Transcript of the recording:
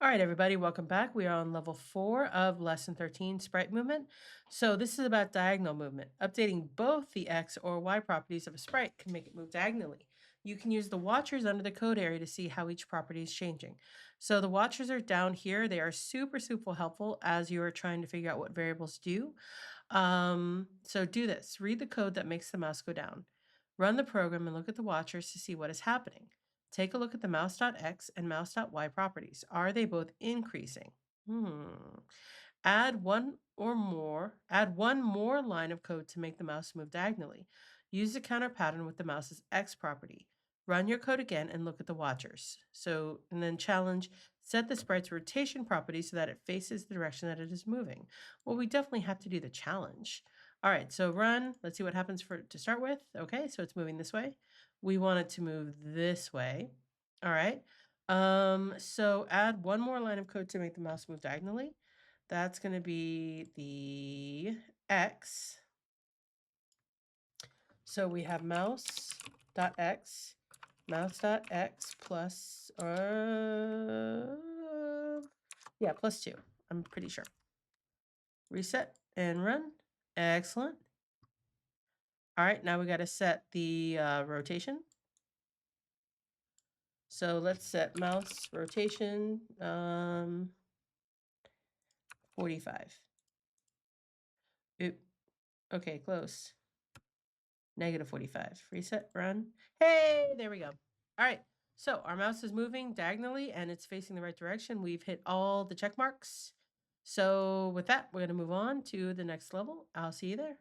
All right, everybody, welcome back. We are on level 4 of lesson 13, sprite movement. So this is about diagonal movement. Updating both the X or Y properties of a sprite can make it move diagonally. You can use the watchers under the code area to see how each property is changing. So the watchers are down here. They are super helpful as you are trying to figure out what variables do. So do this. Read the code that makes the mouse go down. Run the program and look at the watchers to see what is happening. Take a look at the mouse.x and mouse.y properties. Are they both increasing? Hmm. Add one more line of code to make the mouse move diagonally. Use the counter pattern with the mouse's X property. Run your code again and look at the watchers. And then challenge, set the sprite's rotation property so that it faces the direction that it is moving. Well, we definitely have to do the challenge. All right, so run. Let's see what happens to start with. Okay, so it's moving this way. We want it to move this way. All right. So add one more line of code to make the mouse move diagonally. That's going to be the X. So we have mouse.x, mouse.x plus, plus 2. I'm pretty sure. Reset and run. Excellent. All right, now we got to set the rotation. So let's set mouse rotation 45. Oop. Okay, close. Negative 45. Reset, run. Hey, there we go. All right, so our mouse is moving diagonally and it's facing the right direction. We've hit all the check marks. So with that, we're going to move on to the next level. I'll see you there.